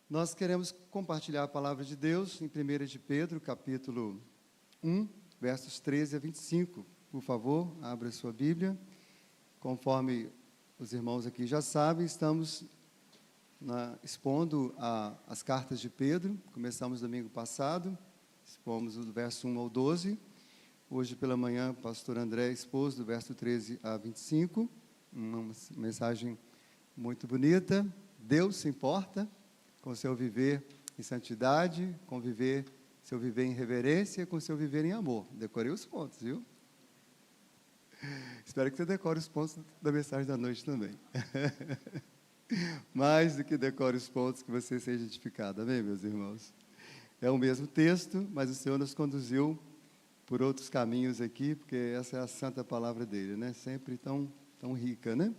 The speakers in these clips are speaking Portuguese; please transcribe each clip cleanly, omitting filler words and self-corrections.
Nós queremos compartilhar a palavra de Deus em 1 de Pedro, capítulo 1, versos 13 a 25. Por favor, abra sua Bíblia. Conforme os irmãos aqui já sabem, estamos expondo as cartas de Pedro. Começamos domingo passado, expomos do verso 1 ao 12. Hoje pela manhã, o pastor André expôs do verso 13 a 25. Uma mensagem muito bonita. Deus se importa com o seu viver em santidade, com seu viver em reverência, com seu viver em amor. Decorei os pontos, viu? Espero que você decore os pontos da mensagem da noite também. Mais do que decore os pontos, que você seja edificado. Amém, meus irmãos? É o mesmo texto, mas o Senhor nos conduziu por outros caminhos aqui, porque essa é a santa palavra dele, né? Sempre tão rica, né?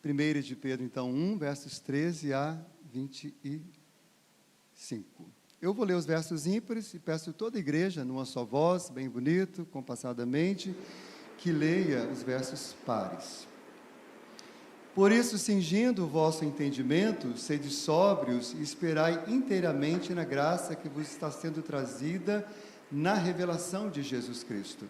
1 de Pedro, então, 1, versos 13 a 25. Eu vou ler os versos ímpares e peço a toda a igreja, numa só voz, bem bonito, compassadamente, que leia os versos pares. Por isso, cingindo o vosso entendimento, sede sóbrios e esperai inteiramente na graça que vos está sendo trazida na revelação de Jesus Cristo.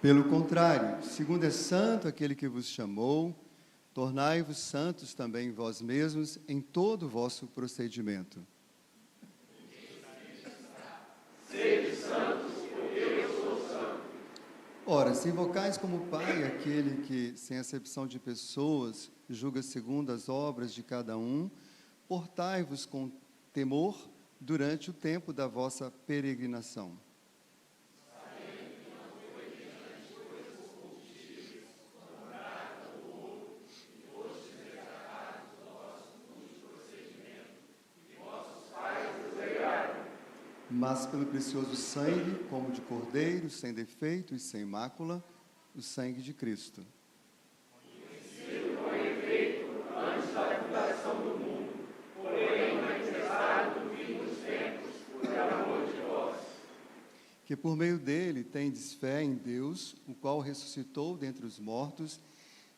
Pelo contrário, segundo é santo aquele que vos chamou, tornai-vos santos também vós mesmos em todo o vosso procedimento. Sede santos, porque eu sou santo. Ora, se invocais como Pai aquele que, sem acepção de pessoas, julga segundo as obras de cada um, portai-vos com temor durante o tempo da vossa peregrinação. Mas pelo precioso sangue, como de cordeiro, sem defeito e sem mácula, o sangue de Cristo. Conhecido com efeito antes da fundação do mundo, porém manifestado no fim dos tempos, por amor de vós. Que por meio dele tendes fé em Deus, o qual ressuscitou dentre os mortos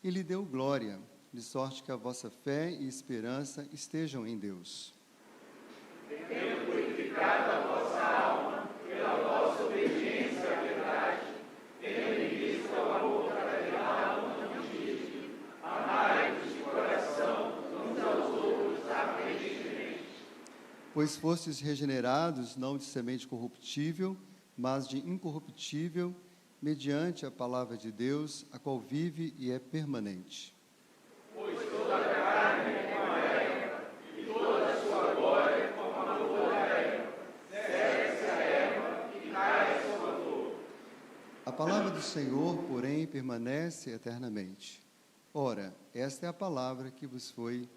e lhe deu glória, de sorte que a vossa fé e esperança estejam em Deus. Tendo purificado a vossa alma pela vossa obediência à verdade, tendo em vista o amor fraternal não digno, amai-vos de coração uns aos outros ardentemente. Pois fostes regenerados não de semente corruptível, mas de incorruptível, mediante a palavra de Deus, a qual vive e é permanente. Pois toda a carne é como a erva, e toda a sua glória é como a flor da erva. Segue-se a erva e cai a sua flor. A palavra do Senhor, porém, permanece eternamente. Ora, esta é a palavra que vos foi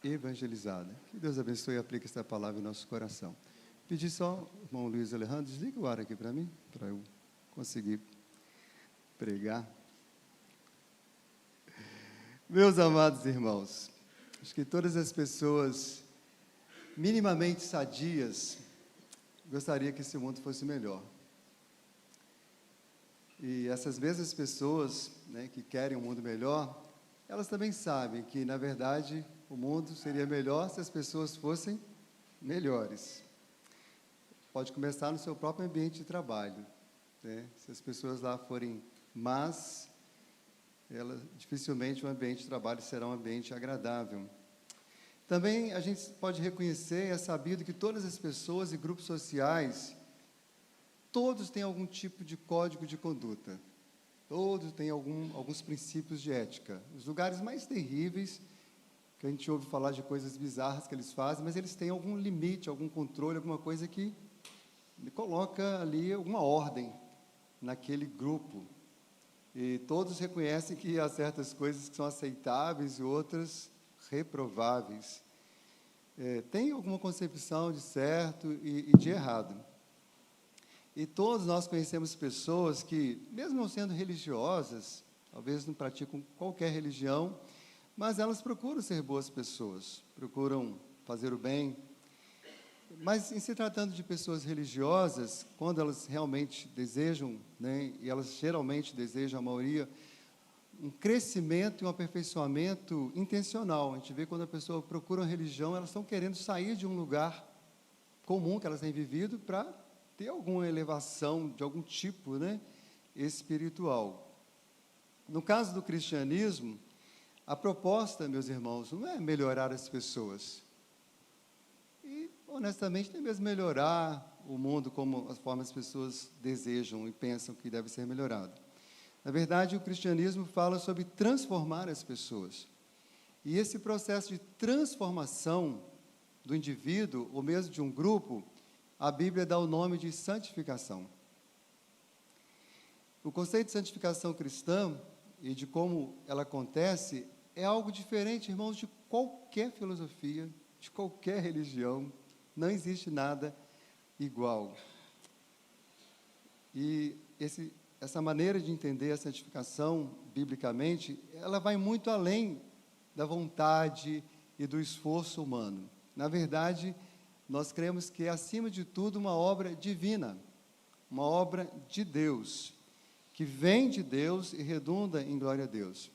evangelizada. Que Deus abençoe e aplique esta palavra em nosso coração. Pedi só, irmão Luiz Alejandro, desliga o ar aqui para mim, para eu conseguir pregar. Meus amados irmãos, acho que todas as pessoas minimamente sadias gostariam que esse mundo fosse melhor. E essas mesmas pessoas, né, que querem um mundo melhor, elas também sabem que, na verdade, o mundo seria melhor se as pessoas fossem melhores. Pode começar no seu próprio ambiente de trabalho, né? Se as pessoas lá forem más, dificilmente o ambiente de trabalho será um ambiente agradável. Também a gente pode reconhecer, é sabido que todas as pessoas e grupos sociais, todos têm algum tipo de código de conduta, todos têm alguns princípios de ética. Os lugares mais terríveis, que a gente ouve falar de coisas bizarras que eles fazem, mas eles têm algum limite, algum controle, alguma coisa que coloca ali alguma ordem naquele grupo. E todos reconhecem que há certas coisas que são aceitáveis e outras reprováveis. Tem alguma concepção de certo e de errado. E todos nós conhecemos pessoas que, mesmo não sendo religiosas, talvez não praticam qualquer religião, mas elas procuram ser boas pessoas, procuram fazer o bem. Mas, em se tratando de pessoas religiosas, quando elas realmente desejam, né, e elas geralmente desejam, a maioria, um crescimento e um aperfeiçoamento intencional. A gente vê quando a pessoa procura uma religião, elas estão querendo sair de um lugar comum que elas têm vivido para ter alguma elevação de algum tipo, né, espiritual. No caso do cristianismo, a proposta, meus irmãos, não é melhorar as pessoas. E, honestamente, nem mesmo melhorar o mundo como as formas as pessoas desejam e pensam que deve ser melhorado. Na verdade, o cristianismo fala sobre transformar as pessoas. E esse processo de transformação do indivíduo, ou mesmo de um grupo, a Bíblia dá o nome de santificação. O conceito de santificação cristã e de como ela acontece é algo diferente, irmãos, de qualquer filosofia, de qualquer religião. Não existe nada igual. E essa maneira de entender a santificação, biblicamente, ela vai muito além da vontade e do esforço humano. Na verdade, nós cremos que é, acima de tudo, uma obra divina, uma obra de Deus, que vem de Deus e redunda em glória a Deus.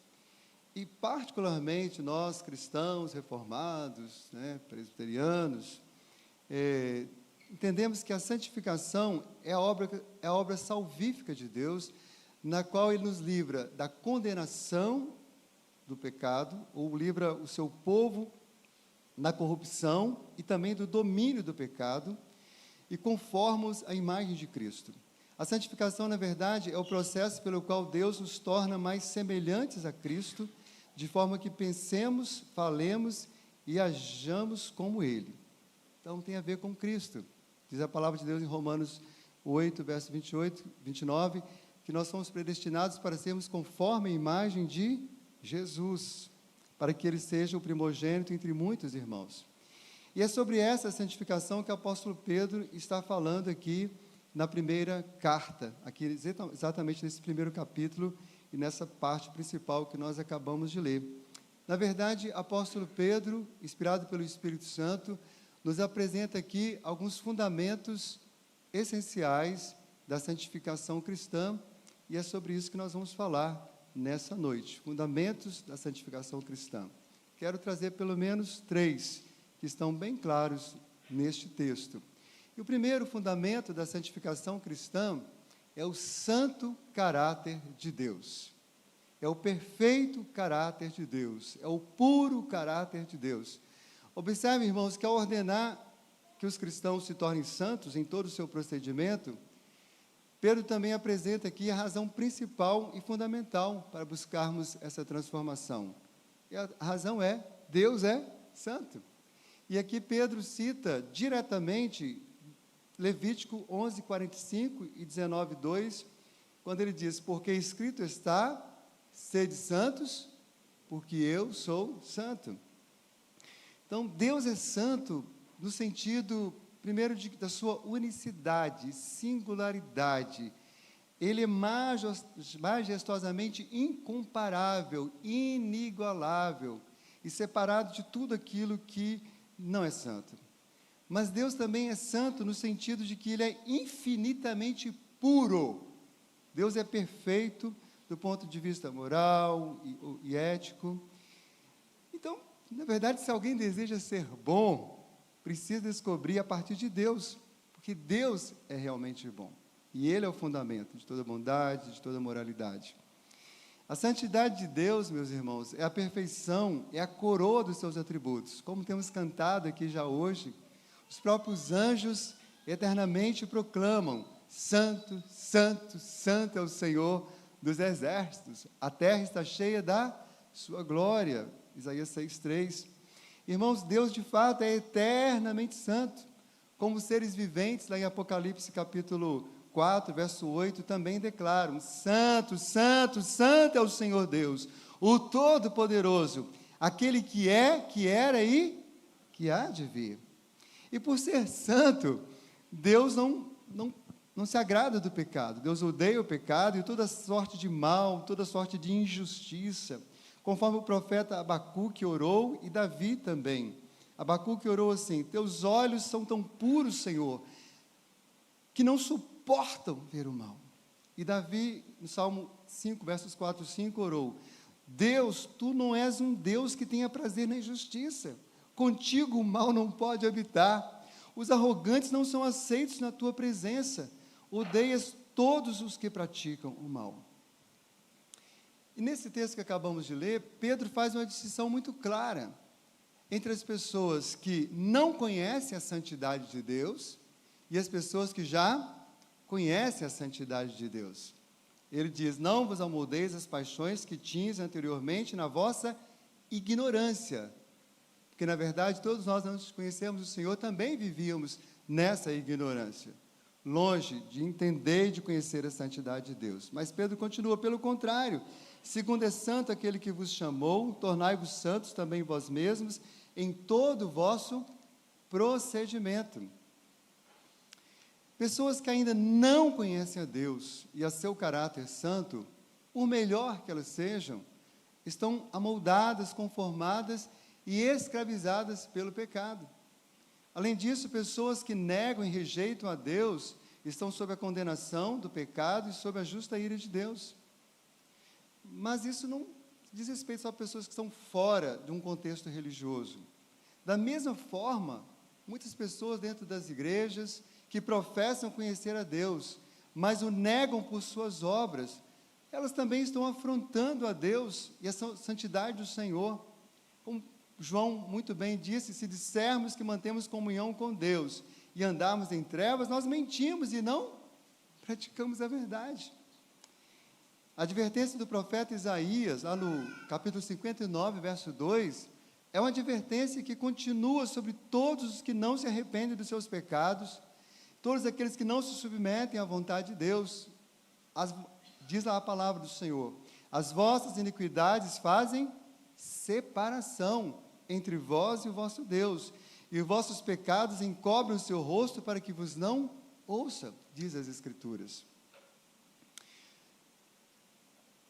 E, particularmente, nós, cristãos, reformados, né, presbiterianos, entendemos que a santificação é a obra salvífica de Deus, na qual Ele nos livra da condenação do pecado, ou livra o seu povo da corrupção e também do domínio do pecado, e conforma-os à imagem de Cristo. A santificação, na verdade, é o processo pelo qual Deus nos torna mais semelhantes a Cristo, de forma que pensemos, falemos e hajamos como Ele. Então, tem a ver com Cristo. Diz a palavra de Deus em Romanos 8, verso 28, 29, que nós somos predestinados para sermos conforme a imagem de Jesus, para que Ele seja o primogênito entre muitos irmãos. E é sobre essa santificação que o apóstolo Pedro está falando aqui na primeira carta, aqui exatamente nesse primeiro capítulo e nessa parte principal que nós acabamos de ler. Na verdade, o apóstolo Pedro, inspirado pelo Espírito Santo, nos apresenta aqui alguns fundamentos essenciais da santificação cristã, e é sobre isso que nós vamos falar nessa noite, fundamentos da santificação cristã. Quero trazer pelo menos 3, que estão bem claros neste texto. E o primeiro fundamento da santificação cristã é o santo caráter de Deus. É o perfeito caráter de Deus, é o puro caráter de Deus. Observe, irmãos, que ao ordenar que os cristãos se tornem santos em todo o seu procedimento, Pedro também apresenta aqui a razão principal e fundamental para buscarmos essa transformação. E a razão é, Deus é santo. E aqui Pedro cita diretamente Levítico 11, 45 e 19, 2, quando ele diz, porque escrito está, sede santos, porque eu sou santo. Então, Deus é santo no sentido, primeiro, da sua unicidade, singularidade. Ele é majestosamente incomparável, inigualável e separado de tudo aquilo que não é santo. Mas Deus também é santo no sentido de que Ele é infinitamente puro. Deus é perfeito do ponto de vista moral e ético. Então, na verdade, se alguém deseja ser bom, precisa descobrir a partir de Deus, porque Deus é realmente bom. E Ele é o fundamento de toda bondade, de toda moralidade. A santidade de Deus, meus irmãos, é a perfeição, é a coroa dos seus atributos. Como temos cantado aqui já hoje, os próprios anjos eternamente proclamam, santo, santo, santo é o Senhor dos exércitos. A terra está cheia da sua glória. Isaías 6:3. Irmãos, Deus de fato é eternamente santo, como os seres viventes, lá em Apocalipse capítulo 4, verso 8, também declaram, santo, santo, santo é o Senhor Deus, o Todo-Poderoso, aquele que é, que era e que há de vir. E por ser santo, Deus não se agrada do pecado, Deus odeia o pecado e toda sorte de mal, toda sorte de injustiça, conforme o profeta Abacuque orou e Davi também. Abacuque orou assim: teus olhos são tão puros, Senhor, que não suportam ver o mal. E Davi, no Salmo 5, versos 4 e 5, orou: Deus, tu não és um Deus que tenha prazer na injustiça. Contigo o mal não pode habitar. Os arrogantes não são aceitos na tua presença. Odeias todos os que praticam o mal. E nesse texto que acabamos de ler, Pedro faz uma distinção muito clara entre as pessoas que não conhecem a santidade de Deus e as pessoas que já conhecem a santidade de Deus. Ele diz: não vos amoldeis as paixões que tinhas anteriormente na vossa ignorância. Porque, na verdade, todos nós, antes de conhecermos o Senhor, também vivíamos nessa ignorância, longe de entender e de conhecer a santidade de Deus. Mas Pedro continua: pelo contrário, segundo é santo aquele que vos chamou, tornai-vos santos também vós mesmos, em todo o vosso procedimento. Pessoas que ainda não conhecem a Deus e a seu caráter santo, por melhor que elas sejam, estão amoldadas, conformadas e escravizadas pelo pecado. Além disso, pessoas que negam e rejeitam a Deus estão sob a condenação do pecado e sob a justa ira de Deus. Mas isso não diz respeito só a pessoas que estão fora de um contexto religioso. Da mesma forma, muitas pessoas dentro das igrejas que professam conhecer a Deus, mas o negam por suas obras, elas também estão afrontando a Deus e a santidade do Senhor. Como João muito bem disse: se dissermos que mantemos comunhão com Deus e andarmos em trevas, nós mentimos e não praticamos a verdade. A advertência do profeta Isaías, lá no capítulo 59, verso 2, é uma advertência que continua sobre todos os que não se arrependem dos seus pecados, todos aqueles que não se submetem à vontade de Deus. Diz lá a palavra do Senhor: as vossas iniquidades fazem separação entre vós e o vosso Deus, e os vossos pecados encobrem o seu rosto para que vos não ouça, diz as Escrituras.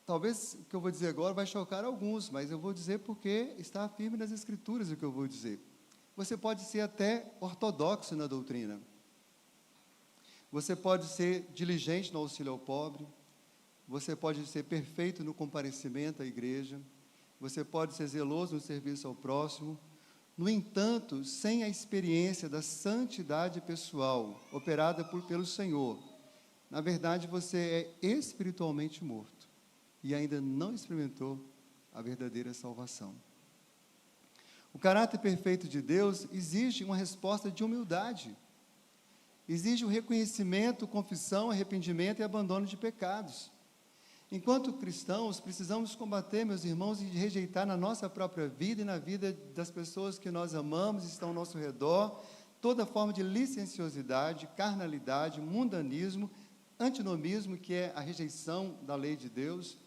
Talvez o que eu vou dizer agora vai chocar alguns, mas eu vou dizer porque está firme nas Escrituras o que eu vou dizer. Você pode ser até ortodoxo na doutrina. Você pode ser diligente no auxílio ao pobre. Você pode ser perfeito no comparecimento à igreja. Você pode ser zeloso no serviço ao próximo. No entanto, sem a experiência da santidade pessoal operada pelo Senhor, na verdade você é espiritualmente morto e ainda não experimentou a verdadeira salvação. O caráter perfeito de Deus exige uma resposta de humildade, exige o reconhecimento, confissão, arrependimento e abandono de pecados. Enquanto cristãos, precisamos combater, meus irmãos, e rejeitar na nossa própria vida e na vida das pessoas que nós amamos e estão ao nosso redor, toda forma de licenciosidade, carnalidade, mundanismo, antinomismo, que é a rejeição da lei de Deus,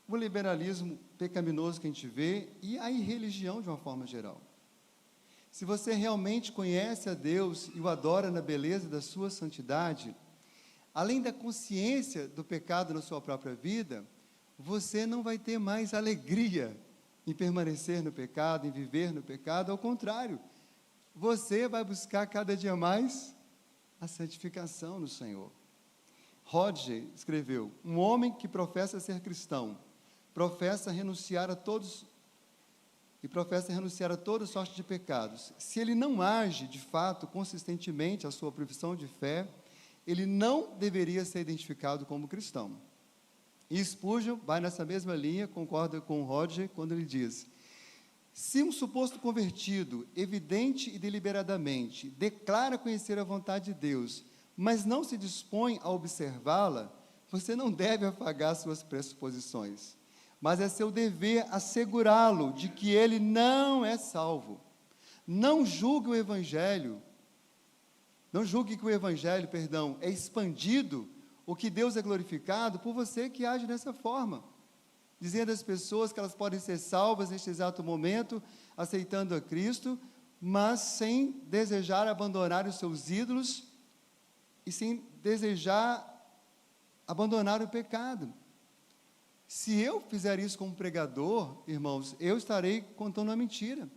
o liberalismo pecaminoso que a gente vê e a irreligião de uma forma geral. Se você realmente conhece a Deus e o adora na beleza da sua santidade, além da consciência do pecado na sua própria vida, você não vai ter mais alegria em permanecer no pecado, em viver no pecado. Ao contrário, você vai buscar cada dia mais a santificação no Senhor. Roger escreveu: um homem que professa ser cristão, professa renunciar a toda sorte de pecados. Se ele não age, de fato, consistentemente a sua profissão de fé, ele não deveria ser identificado como cristão. E Spurgeon vai nessa mesma linha, concorda com Roger, quando ele diz: se um suposto convertido, evidente e deliberadamente, declara conhecer a vontade de Deus, mas não se dispõe a observá-la, você não deve afagar suas pressuposições, mas é seu dever assegurá-lo de que ele não é salvo. Não julgue que o Evangelho, é expandido, ou que Deus é glorificado por você que age dessa forma, dizendo às pessoas que elas podem ser salvas neste exato momento, aceitando a Cristo, mas sem desejar abandonar os seus ídolos e sem desejar abandonar o pecado. Se eu fizer isso como pregador, irmãos, eu estarei contando uma mentira.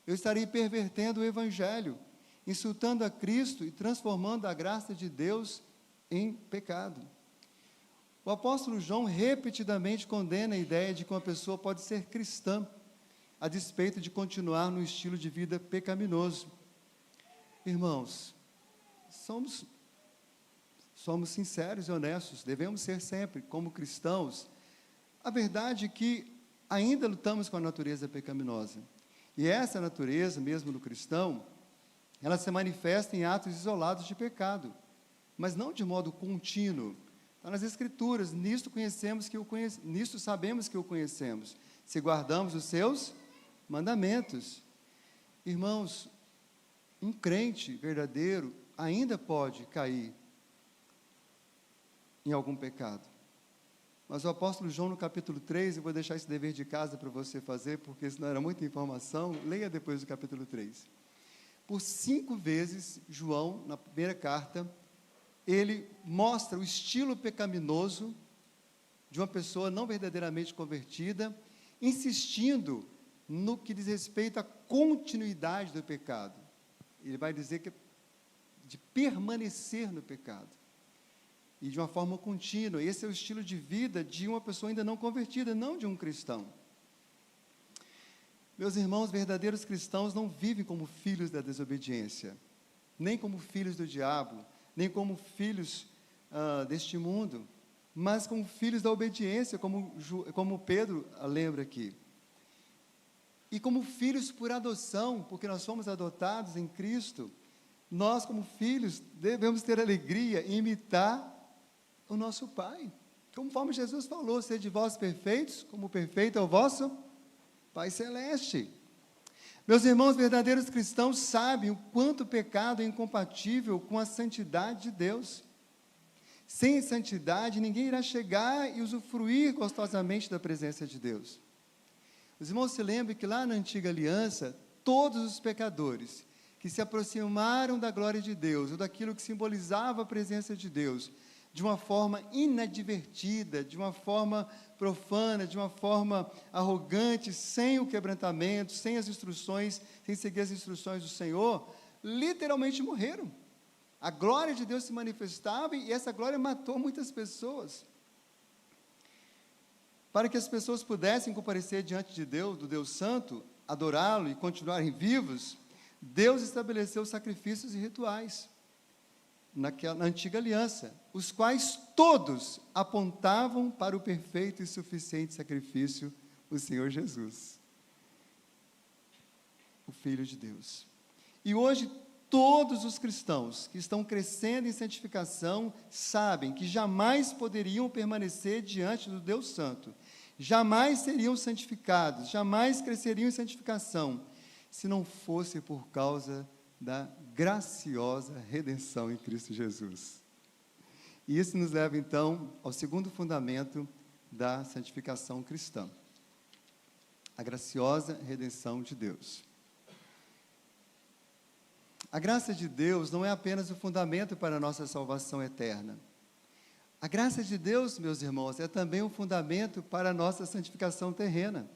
eu estarei pervertendo o Evangelho, insultando a Cristo e transformando a graça de Deus em pecado. O apóstolo João repetidamente condena a ideia de que uma pessoa pode ser cristã, a despeito de continuar no estilo de vida pecaminoso. Irmãos, somos sinceros e honestos, devemos ser sempre, como cristãos. A verdade é que ainda lutamos com a natureza pecaminosa. E essa natureza, mesmo no cristão, ela se manifesta em atos isolados de pecado, mas não de modo contínuo. Está nas Escrituras, nisto sabemos que o conhecemos, se guardamos os seus mandamentos. Irmãos, um crente verdadeiro ainda pode cair em algum pecado. Mas o apóstolo João, no capítulo 3, eu vou deixar esse dever de casa para você fazer, porque senão era muita informação, leia depois do capítulo 3. Por 5 vezes, João, na primeira carta, ele mostra o estilo pecaminoso de uma pessoa não verdadeiramente convertida, insistindo no que diz respeito à continuidade do pecado. Ele vai dizer que é de permanecer no pecado, e de uma forma contínua. Esse é o estilo de vida de uma pessoa ainda não convertida, não de um cristão. Meus irmãos, verdadeiros cristãos não vivem como filhos da desobediência, nem como filhos do diabo, nem como filhos deste mundo, mas como filhos da obediência, como Pedro lembra aqui. E como filhos por adoção, porque nós fomos adotados em Cristo, nós como filhos devemos ter alegria em imitar o nosso Pai. Conforme Jesus falou, sede vós perfeitos, como perfeito é o vosso Pai Celeste. Meus irmãos, verdadeiros cristãos sabem o quanto o pecado é incompatível com a santidade de Deus. Sem santidade, ninguém irá chegar e usufruir gostosamente da presença de Deus. Os irmãos se lembram que lá na antiga aliança, todos os pecadores que se aproximaram da glória de Deus, ou daquilo que simbolizava a presença de Deus, de uma forma inadvertida, de uma forma profana, de uma forma arrogante, sem o quebrantamento, sem as instruções, sem seguir as instruções do Senhor, literalmente morreram. A glória de Deus se manifestava e essa glória matou muitas pessoas. Para que as pessoas pudessem comparecer diante de Deus, do Deus Santo, adorá-lo e continuarem vivos, Deus estabeleceu sacrifícios e rituais na antiga aliança, os quais todos apontavam para o perfeito e suficiente sacrifício, o Senhor Jesus, o Filho de Deus. E hoje, todos os cristãos que estão crescendo em santificação sabem que jamais poderiam permanecer diante do Deus Santo, jamais seriam santificados, jamais cresceriam em santificação, se não fosse por causa da graciosa redenção em Cristo Jesus. E isso nos leva, então, ao segundo fundamento da santificação cristã: a graciosa redenção de Deus. A graça de Deus não é apenas o fundamento para a nossa salvação eterna. A graça de Deus, meus irmãos, é também o fundamento para a nossa santificação terrena.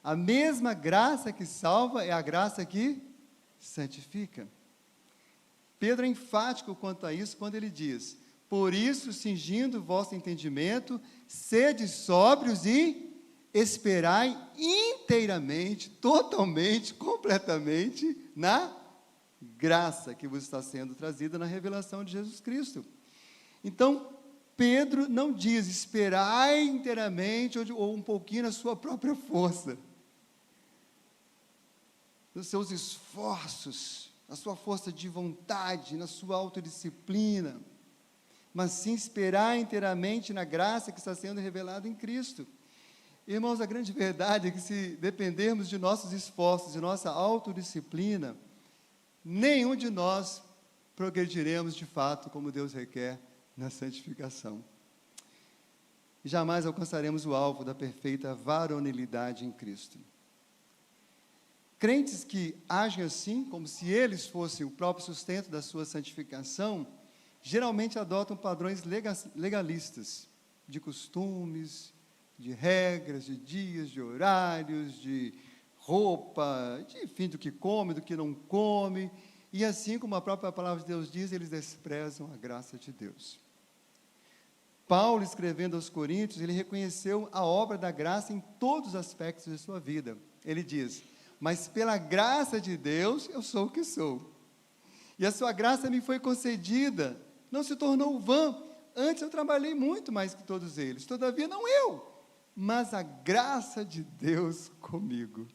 A mesma graça que salva é a graça que santifica. Pedro é enfático quanto a isso quando ele diz: por isso, cingindo o vosso entendimento, sede sóbrios e esperai inteiramente, totalmente, completamente na graça que vos está sendo trazida na revelação de Jesus Cristo. Então, Pedro não diz esperai inteiramente ou um pouquinho na sua própria força, nos seus esforços, na sua força de vontade, na sua autodisciplina, mas sim esperar inteiramente na graça que está sendo revelada em Cristo. Irmãos, a grande verdade é que se dependermos de nossos esforços, de nossa autodisciplina, nenhum de nós progrediremos de fato como Deus requer na santificação. E jamais alcançaremos o alvo da perfeita varonilidade em Cristo. Crentes que agem assim, como se eles fossem o próprio sustento da sua santificação, geralmente adotam padrões legalistas, de costumes, de regras, de dias, de horários, de roupa, enfim, do que come, do que não come. E assim como a própria palavra de Deus diz, eles desprezam a graça de Deus. Paulo, escrevendo aos Coríntios, ele reconheceu a obra da graça em todos os aspectos de sua vida. Ele diz: mas pela graça de Deus, eu sou o que sou. E a sua graça me foi concedida, não se tornou vã. Antes eu trabalhei muito mais que todos eles, todavia não eu, mas a graça de Deus comigo.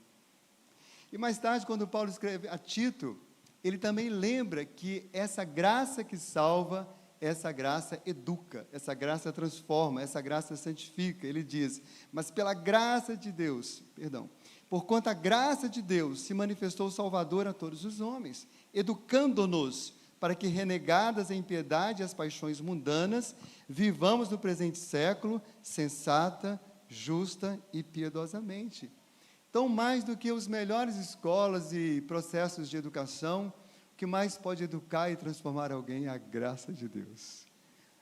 E mais tarde, quando Paulo escreve a Tito, ele também lembra que essa graça que salva, essa graça educa, essa graça transforma, essa graça santifica. Ele diz: mas pela graça de Deus, porquanto a graça de Deus se manifestou Salvador a todos os homens, educando-nos para que, renegadas a impiedade e as paixões mundanas, vivamos no presente século sensata, justa e piedosamente. Então, mais do que as melhores escolas e processos de educação, o que mais pode educar e transformar alguém é a graça de Deus,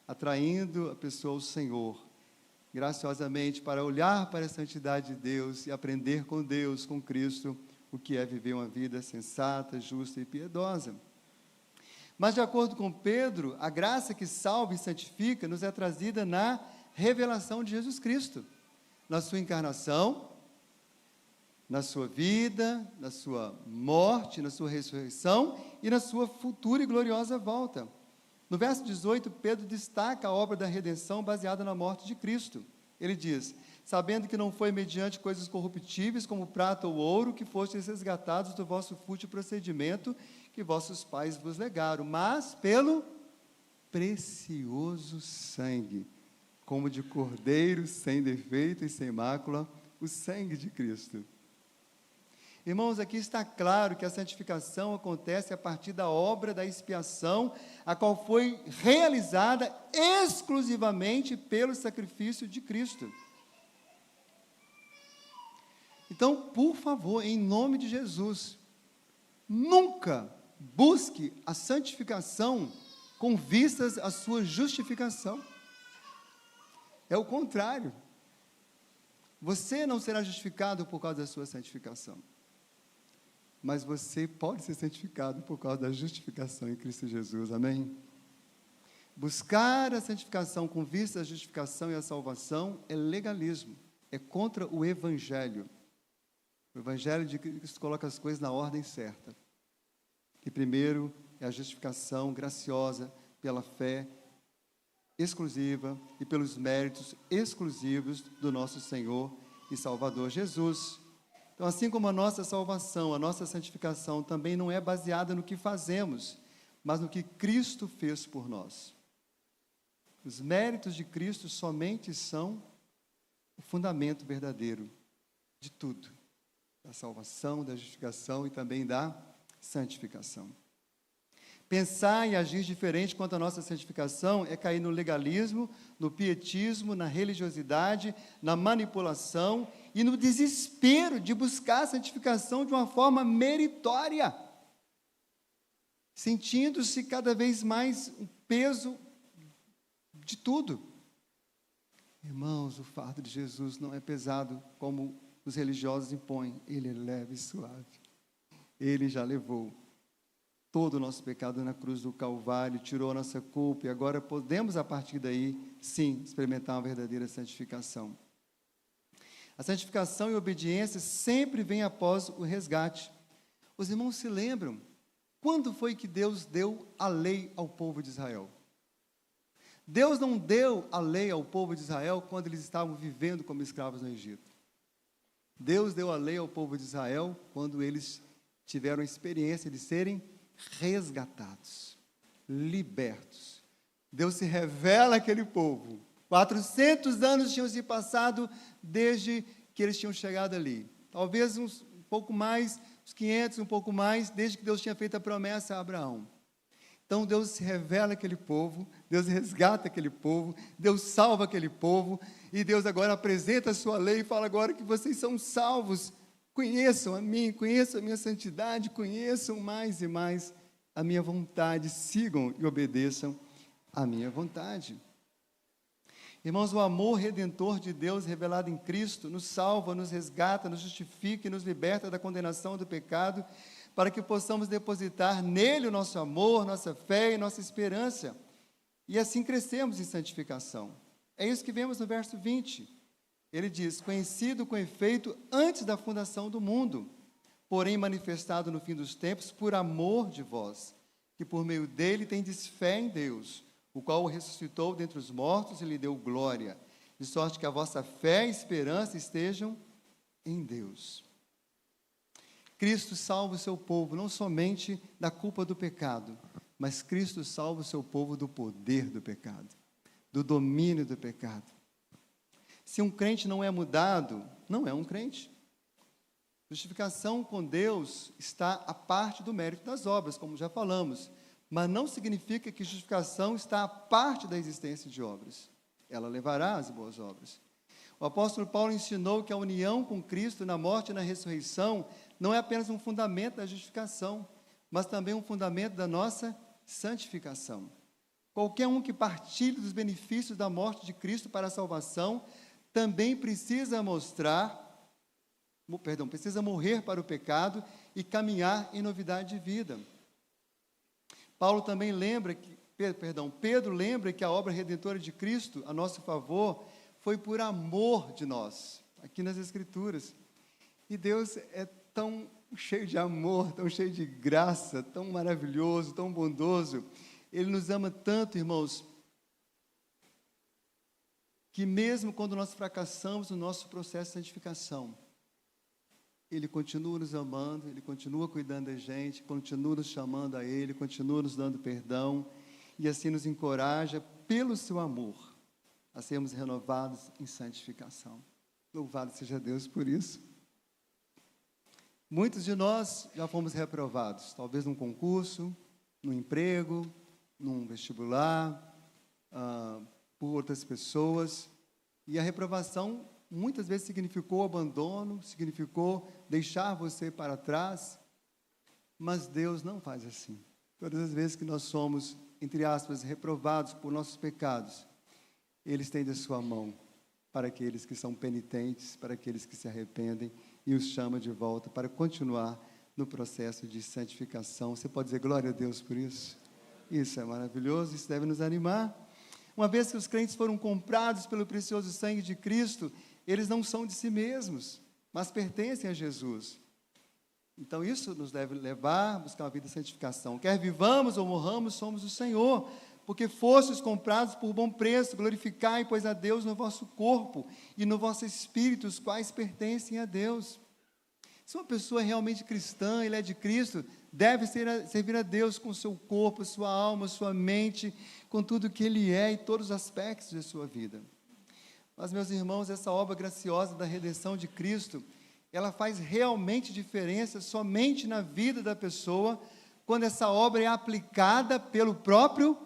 atraindo a pessoa ao Senhor, graciosamente, para olhar para a santidade de Deus e aprender com Deus, com Cristo, o que é viver uma vida sensata, justa e piedosa. Mas, de acordo com Pedro, a graça que salva e santifica nos é trazida na revelação de Jesus Cristo, na sua encarnação, na sua vida, na sua morte, na sua ressurreição e na sua futura e gloriosa volta. No verso 18, Pedro destaca a obra da redenção baseada na morte de Cristo. Ele diz: sabendo que não foi mediante coisas corruptíveis, como prata ou ouro, que fostes resgatados do vosso fútil procedimento, que vossos pais vos legaram, mas pelo precioso sangue, como de cordeiro sem defeito e sem mácula, o sangue de Cristo. Irmãos, aqui está claro que a santificação acontece a partir da obra da expiação, a qual foi realizada exclusivamente pelo sacrifício de Cristo. Então, por favor, em nome de Jesus, nunca busque a santificação com vistas à sua justificação. É o contrário. Você não será justificado por causa da sua santificação, mas você pode ser santificado por causa da justificação em Cristo Jesus, amém? Buscar a santificação com vista à justificação e à salvação é legalismo, é contra o Evangelho. O Evangelho de Cristo coloca as coisas na ordem certa. Que primeiro é a justificação graciosa pela fé exclusiva e pelos méritos exclusivos do nosso Senhor e Salvador Jesus. Então, assim como a nossa salvação, a nossa santificação também não é baseada no que fazemos, mas no que Cristo fez por nós. Os méritos de Cristo somente são o fundamento verdadeiro de tudo, da salvação, da justificação e também da santificação. Pensar e agir diferente quanto à nossa santificação é cair no legalismo, no pietismo, na religiosidade, na manipulação e no desespero de buscar a santificação de uma forma meritória, sentindo-se cada vez mais um peso de tudo. Irmãos, o fardo de Jesus não é pesado como os religiosos impõem, ele é leve e suave. Ele já levou todo o nosso pecado na cruz do Calvário, tirou a nossa culpa, e agora podemos, a partir daí, sim, experimentar uma verdadeira santificação. A santificação e a obediência sempre vem após o resgate. Os irmãos se lembram, quando foi que Deus deu a lei ao povo de Israel? Deus não deu a lei ao povo de Israel quando eles estavam vivendo como escravos no Egito. Deus deu a lei ao povo de Israel quando eles tiveram a experiência de serem resgatados, libertos. Deus se revela àquele povo. 400 anos tinham se passado desde que eles tinham chegado ali. Talvez um pouco mais, uns 500, um pouco mais, desde que Deus tinha feito a promessa a Abraão. Então Deus se revela àquele povo, Deus resgata aquele povo, Deus salva aquele povo, e Deus agora apresenta a sua lei e fala agora que vocês são salvos. Conheçam a mim, conheçam a minha santidade, conheçam mais e mais a minha vontade, sigam e obedeçam a minha vontade. Irmãos, o amor redentor de Deus revelado em Cristo nos salva, nos resgata, nos justifica e nos liberta da condenação do pecado, para que possamos depositar nele o nosso amor, nossa fé e nossa esperança, e assim crescemos em santificação. É isso que vemos no verso 20. Ele diz: conhecido com efeito antes da fundação do mundo, porém manifestado no fim dos tempos por amor de vós, que por meio dele tendes fé em Deus, o qual o ressuscitou dentre os mortos e lhe deu glória, de sorte que a vossa fé e esperança estejam em Deus. Cristo salva o seu povo, não somente da culpa do pecado, mas Cristo salva o seu povo do poder do pecado, do domínio do pecado. Se um crente não é mudado, não é um crente. Justificação com Deus está à parte do mérito das obras, como já falamos, mas não significa que justificação está à parte da existência de obras. Ela levará às boas obras. O apóstolo Paulo ensinou que a união com Cristo na morte e na ressurreição não é apenas um fundamento da justificação, mas também um fundamento da nossa santificação. Qualquer um que partilhe dos benefícios da morte de Cristo para a salvação também precisa precisa morrer para o pecado e caminhar em novidade de vida. Pedro lembra que a obra redentora de Cristo a nosso favor foi por amor de nós, aqui nas Escrituras. E Deus é tão cheio de amor, tão cheio de graça, tão maravilhoso, tão bondoso. Ele nos ama tanto, irmãos, que mesmo quando nós fracassamos no nosso processo de santificação, Ele continua nos amando, Ele continua cuidando da gente, continua nos chamando a Ele, continua nos dando perdão, e assim nos encoraja, pelo seu amor, a sermos renovados em santificação. Louvado seja Deus por isso. Muitos de nós já fomos reprovados, talvez num concurso, num emprego, num vestibular, por outras pessoas, e a reprovação muitas vezes significou abandono, significou deixar você para trás, mas Deus não faz assim. Todas as vezes que nós somos, entre aspas, reprovados por nossos pecados, Ele estende a sua mão para aqueles que são penitentes, para aqueles que se arrependem, e os chama de volta para continuar no processo de santificação. Você pode dizer glória a Deus por isso? Isso é maravilhoso, isso deve nos animar. Uma vez que os crentes foram comprados pelo precioso sangue de Cristo, eles não são de si mesmos, mas pertencem a Jesus. Então isso nos deve levar a buscar uma vida de santificação. Quer vivamos ou morramos, somos do Senhor, porque fostes comprados por bom preço. Glorificai, pois, a Deus no vosso corpo e no vosso espírito, os quais pertencem a Deus. Se uma pessoa é realmente cristã, ele é de Cristo, deve servir a Deus com o seu corpo, sua alma, sua mente, com tudo que ele é e todos os aspectos de sua vida. Mas, meus irmãos, essa obra graciosa da redenção de Cristo, ela faz realmente diferença somente na vida da pessoa, quando essa obra é aplicada pelo próprio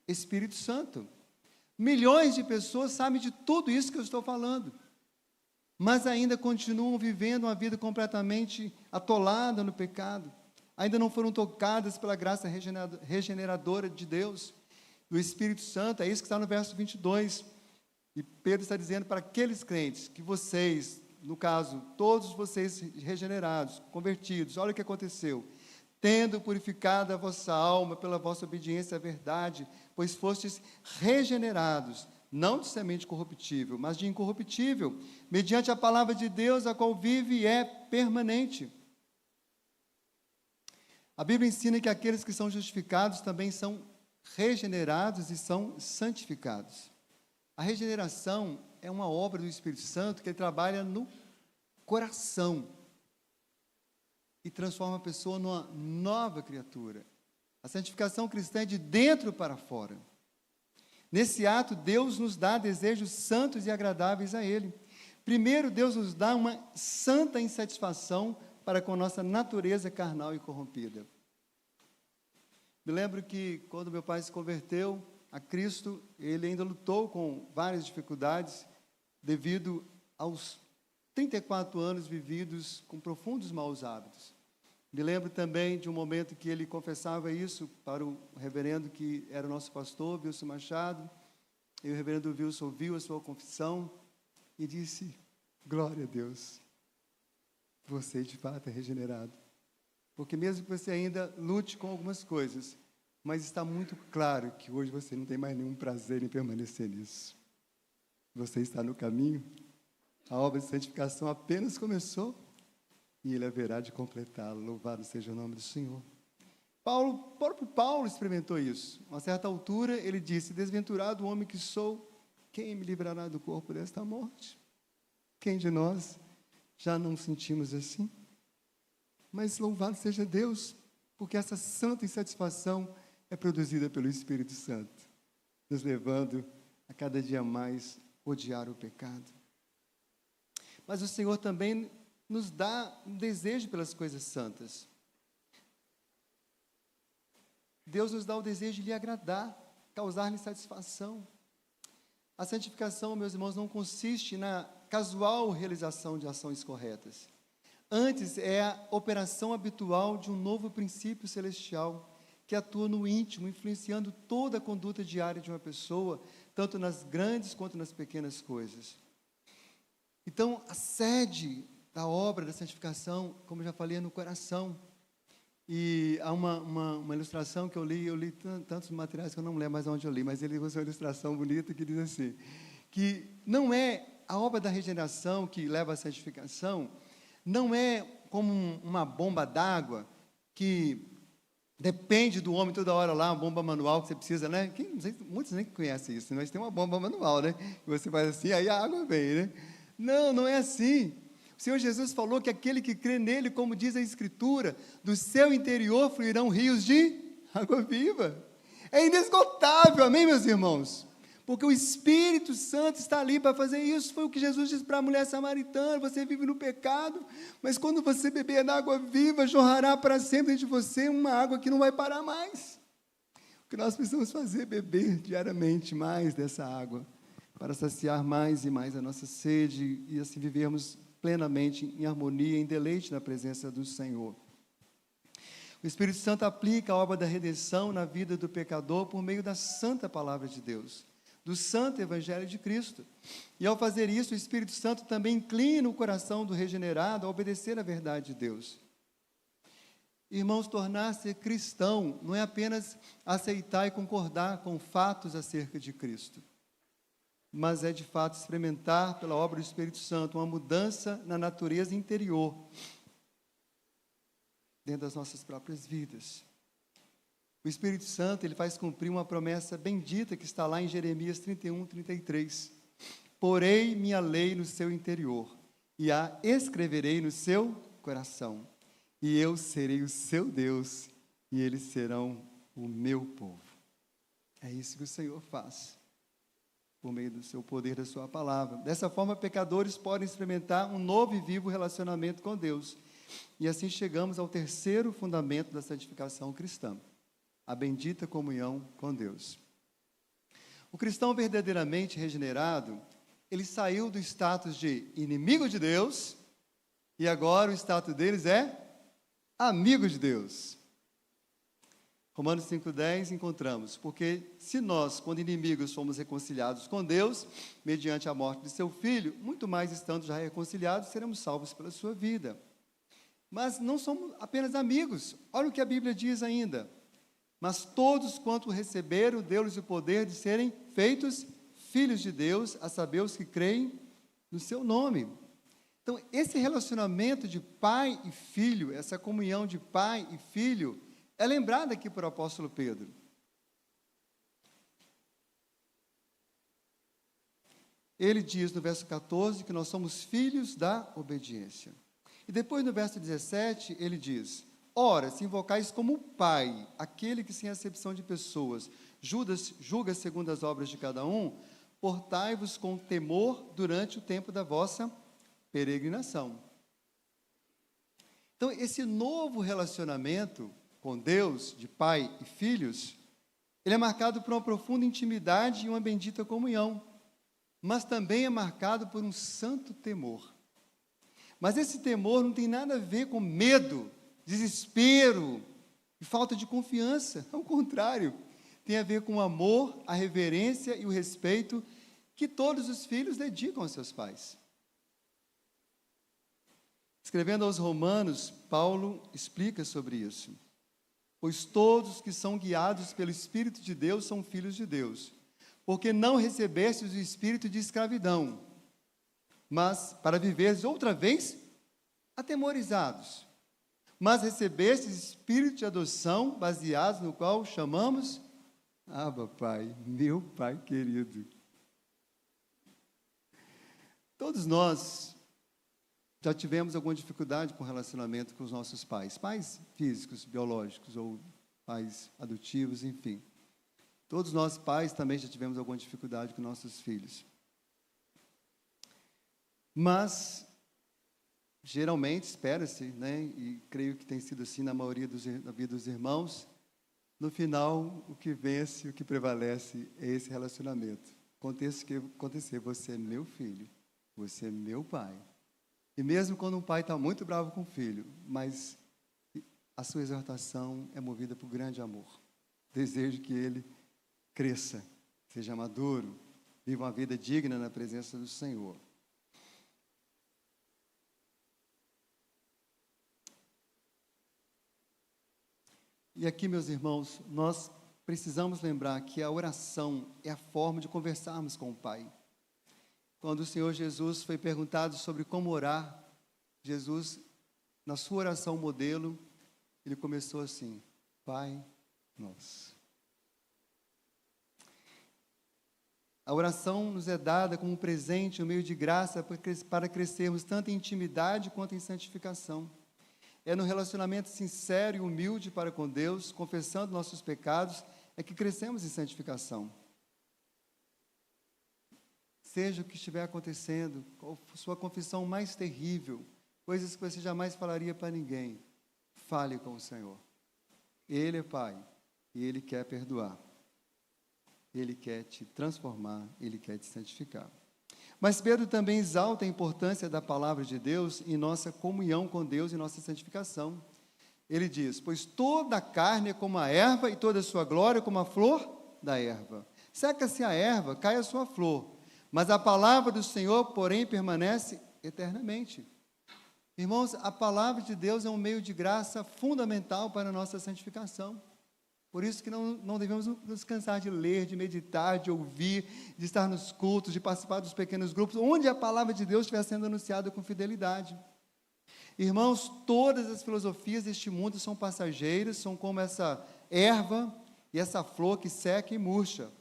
Espírito Santo. Milhões de pessoas sabem de tudo isso que eu estou falando, mas ainda continuam vivendo uma vida completamente atolada no pecado, ainda não foram tocadas pela graça regeneradora de Deus, do Espírito Santo. É isso que está no verso 22, e Pedro está dizendo para aqueles crentes, que vocês, no caso, todos vocês regenerados, convertidos, olha o que aconteceu: tendo purificado a vossa alma pela vossa obediência à verdade, pois fostes regenerados, não de semente corruptível, mas de incorruptível, mediante a palavra de Deus, a qual vive e é permanente. A Bíblia ensina que aqueles que são justificados também são regenerados e são santificados. A regeneração é uma obra do Espírito Santo que ele trabalha no coração e transforma a pessoa numa nova criatura. A santificação cristã é de dentro para fora. Nesse ato, Deus nos dá desejos santos e agradáveis a Ele. Primeiro, Deus nos dá uma santa insatisfação para com nossa natureza carnal e corrompida. Me lembro que, quando meu pai se converteu a Cristo, ele ainda lutou com várias dificuldades, devido aos 34 anos vividos com profundos maus hábitos. Me lembro também de um momento que ele confessava isso para o reverendo que era o nosso pastor, Wilson Machado. E o reverendo Wilson ouviu a sua confissão e disse: glória a Deus, você de fato é regenerado. Porque mesmo que você ainda lute com algumas coisas, mas está muito claro que hoje você não tem mais nenhum prazer em permanecer nisso. Você está no caminho, a obra de santificação apenas começou e Ele haverá de completá-la. Louvado seja o nome do Senhor. O próprio Paulo experimentou isso. A uma certa altura ele disse: desventurado o homem que sou, quem me livrará do corpo desta morte? Quem de nós já não sentimos assim? Mas louvado seja Deus, porque essa santa insatisfação é produzida pelo Espírito Santo, nos levando a cada dia mais odiar o pecado. Mas o Senhor também nos dá um desejo pelas coisas santas. Deus nos dá o desejo de lhe agradar, causar-lhe satisfação. A santificação, meus irmãos, não consiste na casual realização de ações corretas. Antes, é a operação habitual de um novo princípio celestial que atua no íntimo, influenciando toda a conduta diária de uma pessoa, tanto nas grandes quanto nas pequenas coisas. Então, a sede da obra da santificação, como eu já falei, é no coração. E há uma ilustração que eu li tantos materiais que eu não lembro mais onde eu li, mas ele usa uma ilustração bonita que diz assim, que não é a obra da regeneração que leva à santificação, não é como uma bomba d'água que depende do homem toda hora lá, uma bomba manual que você precisa, né? Muitos nem conhecem isso, mas tem uma bomba manual, né? Que você faz assim, aí a água vem, né? Não é assim. O Senhor Jesus falou que aquele que crê nele, como diz a Escritura, do seu interior fluirão rios de água viva. É inesgotável, amém, meus irmãos? Porque o Espírito Santo está ali para fazer isso. Foi o que Jesus disse para a mulher samaritana: você vive no pecado, mas quando você beber da água viva, jorrará para sempre de você uma água que não vai parar mais. O que nós precisamos fazer é beber diariamente mais dessa água, para saciar mais e mais a nossa sede e assim vivermos plenamente em harmonia, em deleite na presença do Senhor. O Espírito Santo aplica a obra da redenção na vida do pecador por meio da santa palavra de Deus, do santo evangelho de Cristo. E ao fazer isso, o Espírito Santo também inclina o coração do regenerado a obedecer à verdade de Deus. Irmãos, tornar-se cristão não é apenas aceitar e concordar com fatos acerca de Cristo, mas é de fato experimentar pela obra do Espírito Santo uma mudança na natureza interior, dentro das nossas próprias vidas. O Espírito Santo, ele faz cumprir uma promessa bendita que está lá em Jeremias 31, 33. Porei minha lei no seu interior, e a escreverei no seu coração, e eu serei o seu Deus, e eles serão o meu povo. É isso que o Senhor faz, por meio do seu poder, da sua palavra. Dessa forma, pecadores podem experimentar um novo e vivo relacionamento com Deus. E assim chegamos ao terceiro fundamento da santificação cristã: a bendita comunhão com Deus. O cristão verdadeiramente regenerado, ele saiu do status de inimigo de Deus, e agora o status deles é amigo de Deus. Romanos 5,10 encontramos: porque se nós, quando inimigos, fomos reconciliados com Deus, mediante a morte de seu Filho, muito mais estando já reconciliados, seremos salvos pela sua vida. Mas não somos apenas amigos. Olha o que a Bíblia diz ainda: mas todos quanto receberam, deu-lhes o poder de serem feitos filhos de Deus, a saber, os que creem no seu nome. Então, esse relacionamento de pai e filho, essa comunhão de pai e filho, é lembrada aqui por apóstolo Pedro. Ele diz no verso 14 que nós somos filhos da obediência. E depois no verso 17 ele diz: ora, se invocais como pai, aquele que sem acepção de pessoas julga segundo as obras de cada um, portai-vos com temor durante o tempo da vossa peregrinação. Então, esse novo relacionamento com Deus, de pai e filhos, ele é marcado por uma profunda intimidade e uma bendita comunhão, mas também é marcado por um santo temor. Mas esse temor não tem nada a ver com medo, desespero e falta de confiança. Ao contrário, tem a ver com o amor, a reverência e o respeito que todos os filhos dedicam aos seus pais. Escrevendo aos Romanos, Paulo explica sobre isso. Pois todos que são guiados pelo Espírito de Deus são filhos de Deus. Porque não recebestes o espírito de escravidão, mas para viveres outra vez atemorizados. Mas recebestes espírito de adoção, baseados no qual chamamos Abba, Pai, meu Pai querido. Todos nós já tivemos alguma dificuldade com o relacionamento com os nossos pais, pais físicos, biológicos ou pais adotivos, enfim. Todos nós pais também já tivemos alguma dificuldade com nossos filhos. Mas, geralmente, espera-se, né, e creio que tem sido assim na maioria da vida dos irmãos, no final, o que vence, o que prevalece é esse relacionamento. Aconteça o que acontecer, você é meu filho, você é meu pai. E mesmo quando um pai está muito bravo com o filho, mas a sua exortação é movida por grande amor. Desejo que ele cresça, seja maduro, viva uma vida digna na presença do Senhor. E aqui, meus irmãos, nós precisamos lembrar que a oração é a forma de conversarmos com o Pai. Quando o Senhor Jesus foi perguntado sobre como orar, Jesus, na sua oração modelo, ele começou assim: Pai nosso. A oração nos é dada como um presente, um meio de graça para crescermos tanto em intimidade quanto em santificação. É no relacionamento sincero e humilde para com Deus, confessando nossos pecados, é que crescemos em santificação. Seja o que estiver acontecendo, qual sua confissão mais terrível, coisas que você jamais falaria para ninguém, fale com o Senhor. Ele é Pai e Ele quer perdoar. Ele quer te transformar, Ele quer te santificar. Mas Pedro também exalta a importância da palavra de Deus em nossa comunhão com Deus e nossa santificação. Ele diz: pois toda a carne é como a erva e toda a sua glória como a flor da erva. Seca-se a erva, cai a sua flor, mas a palavra do Senhor, porém, permanece eternamente. Irmãos, a palavra de Deus é um meio de graça fundamental para a nossa santificação. Por isso que não devemos nos cansar de ler, de meditar, de ouvir, de estar nos cultos, de participar dos pequenos grupos, onde a palavra de Deus estiver sendo anunciada com fidelidade. Irmãos, todas as filosofias deste mundo são passageiras, são como essa erva e essa flor que seca e murcha.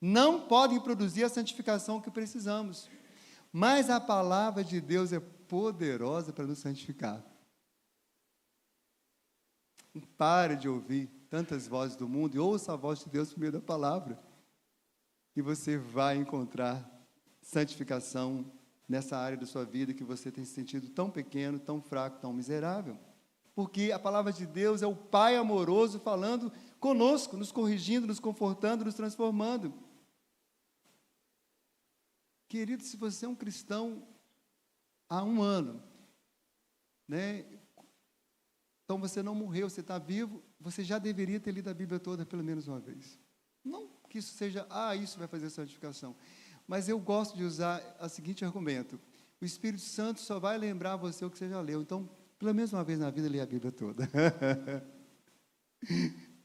Não podem produzir a santificação que precisamos. Mas a palavra de Deus é poderosa para nos santificar. Pare de ouvir tantas vozes do mundo e ouça a voz de Deus por meio da palavra. E você vai encontrar santificação nessa área da sua vida que você tem se sentido tão pequeno, tão fraco, tão miserável. Porque a palavra de Deus é o Pai amoroso falando conosco, nos corrigindo, nos confortando, nos transformando. Querido, se você é um cristão há 1 ano, né? Então você não morreu, você está vivo, você já deveria ter lido a Bíblia toda pelo menos uma vez. Não que isso seja, isso vai fazer santificação. Mas eu gosto de usar o seguinte argumento: o Espírito Santo só vai lembrar você o que você já leu. Então, pelo menos uma vez na vida, lê a Bíblia toda.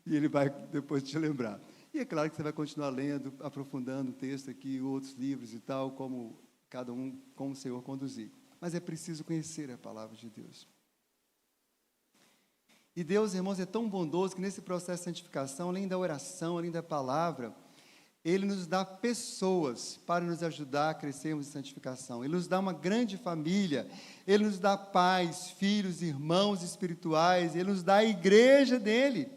E ele vai depois te lembrar. E é claro que você vai continuar lendo, aprofundando o texto aqui, outros livros e tal, como cada um, como o Senhor conduzir. Mas é preciso conhecer a palavra de Deus. E Deus, irmãos, é tão bondoso que nesse processo de santificação, além da oração, além da palavra, Ele nos dá pessoas para nos ajudar a crescermos em santificação. Ele nos dá uma grande família, Ele nos dá pais, filhos, irmãos espirituais, Ele nos dá a igreja dEle.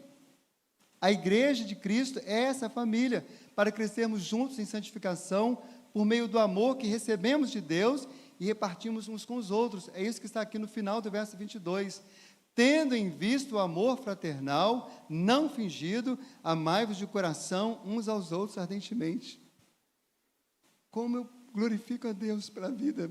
A igreja de Cristo é essa família, para crescermos juntos em santificação, por meio do amor que recebemos de Deus e repartimos uns com os outros. É isso que está aqui no final do verso 22. Tendo em vista o amor fraternal, não fingido, amai-vos de coração uns aos outros ardentemente. Como eu glorifico a Deus pela vida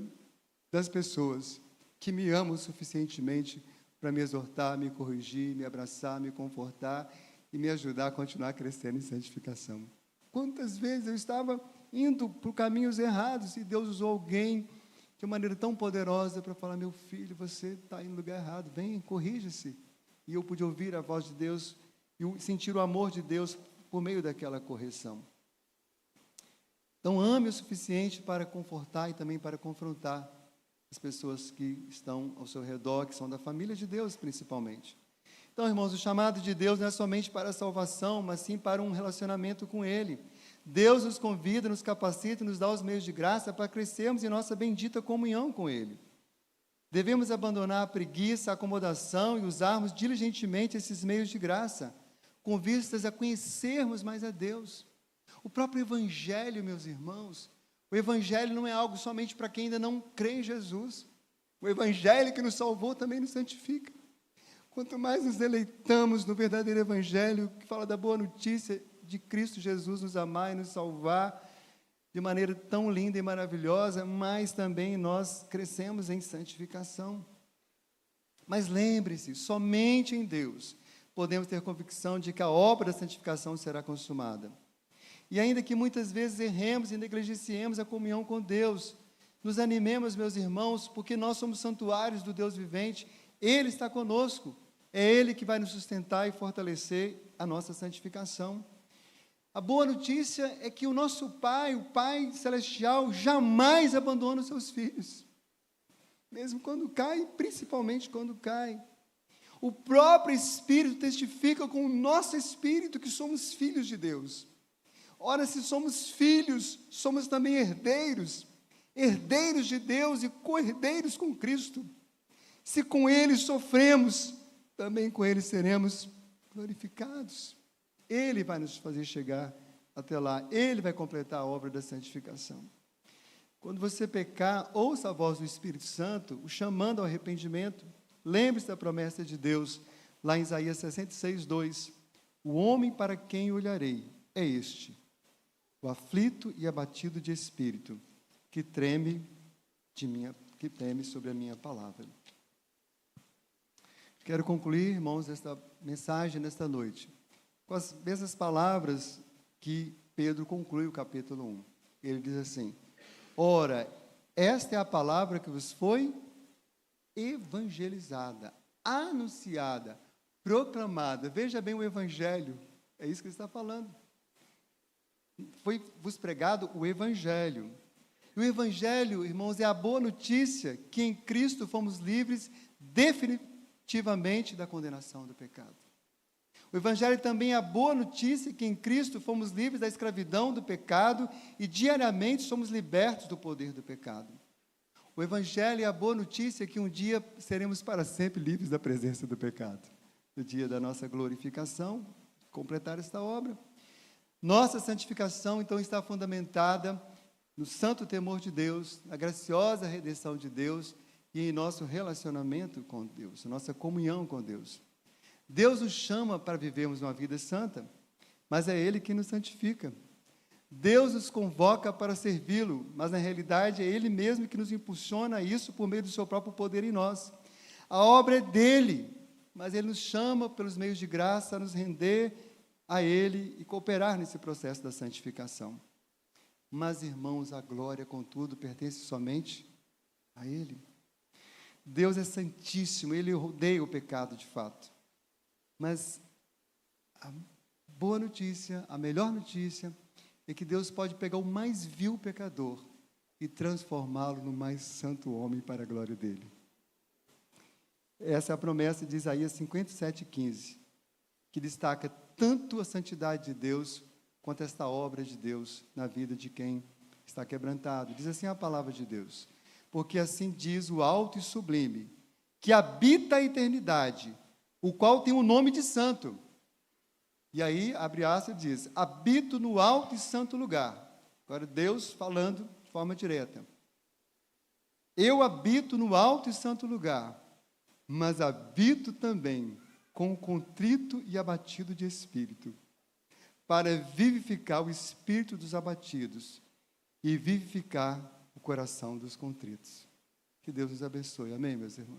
das pessoas que me amam suficientemente para me exortar, me corrigir, me abraçar, me confortar e me ajudar a continuar crescendo em santificação. Quantas vezes eu estava indo por caminhos errados e Deus usou alguém de uma maneira tão poderosa para falar: meu filho, você está indo no lugar errado, vem, corrija-se. E eu pude ouvir a voz de Deus e sentir o amor de Deus por meio daquela correção. Então, ame o suficiente para confortar e também para confrontar as pessoas que estão ao seu redor, que são da família de Deus, principalmente. Então, irmãos, o chamado de Deus não é somente para a salvação, mas sim para um relacionamento com Ele. Deus nos convida, nos capacita e nos dá os meios de graça para crescermos em nossa bendita comunhão com Ele. Devemos abandonar a preguiça, a acomodação e usarmos diligentemente esses meios de graça, com vistas a conhecermos mais a Deus. O próprio Evangelho, meus irmãos, o Evangelho não é algo somente para quem ainda não crê em Jesus. O Evangelho que nos salvou também nos santifica. Quanto mais nos deleitamos no verdadeiro Evangelho, que fala da boa notícia de Cristo Jesus nos amar e nos salvar de maneira tão linda e maravilhosa, mais também nós crescemos em santificação. Mas lembre-se, somente em Deus podemos ter convicção de que a obra da santificação será consumada. E ainda que muitas vezes erremos e negligenciemos a comunhão com Deus, nos animemos, meus irmãos, porque nós somos santuários do Deus vivente, Ele está conosco, é Ele que vai nos sustentar e fortalecer a nossa santificação. A boa notícia é que o nosso Pai, o Pai Celestial, jamais abandona os seus filhos, mesmo quando cai, principalmente quando cai. O próprio Espírito testifica com o nosso Espírito que somos filhos de Deus. Ora, se somos filhos, somos também herdeiros, herdeiros de Deus e co-herdeiros com Cristo. Se com Ele sofremos, também com Ele seremos glorificados. Ele vai nos fazer chegar até lá, Ele vai completar a obra da santificação. Quando você pecar, ouça a voz do Espírito Santo, o chamando ao arrependimento. Lembre-se da promessa de Deus, lá em Isaías 66, 2. O homem para quem olharei é este, o aflito e abatido de espírito, que treme sobre a minha palavra. Quero concluir, irmãos, esta mensagem nesta noite, com as mesmas palavras que Pedro conclui o capítulo 1. Ele diz assim: ora, esta é a palavra que vos foi evangelizada, anunciada, proclamada. Veja bem o evangelho, é isso que ele está falando. Foi-vos pregado o Evangelho. E o Evangelho, irmãos, é a boa notícia que em Cristo fomos livres definitivamente da condenação do pecado. O Evangelho também é a boa notícia que em Cristo fomos livres da escravidão do pecado e diariamente somos libertos do poder do pecado. O Evangelho é a boa notícia que um dia seremos para sempre livres da presença do pecado. No dia da nossa glorificação, completar esta obra. Nossa santificação, então, está fundamentada no santo temor de Deus, na graciosa redenção de Deus e em nosso relacionamento com Deus, nossa comunhão com Deus. Deus nos chama para vivermos uma vida santa, mas é Ele que nos santifica. Deus nos convoca para servi-lo, mas na realidade é Ele mesmo que nos impulsiona a isso por meio do seu próprio poder em nós. A obra é dEle, mas Ele nos chama pelos meios de graça a nos render a Ele e cooperar nesse processo da santificação. Mas, irmãos, a glória, contudo, pertence somente a Ele. Deus é santíssimo, Ele odeia o pecado de fato. Mas a boa notícia, a melhor notícia, é que Deus pode pegar o mais vil pecador e transformá-lo no mais santo homem para a glória dEle. Essa é a promessa de Isaías 57:15, que destaca tanto a santidade de Deus, quanto esta obra de Deus na vida de quem está quebrantado. Diz assim a palavra de Deus: porque assim diz o alto e sublime, que habita a eternidade, o qual tem o nome de santo. E aí, abre aspas, diz: habito no alto e santo lugar. Agora Deus falando de forma direta. Eu habito no alto e santo lugar, mas habito também com o contrito e abatido de espírito, para vivificar o espírito dos abatidos e vivificar o coração dos contritos. Que Deus nos abençoe. Amém, meus irmãos?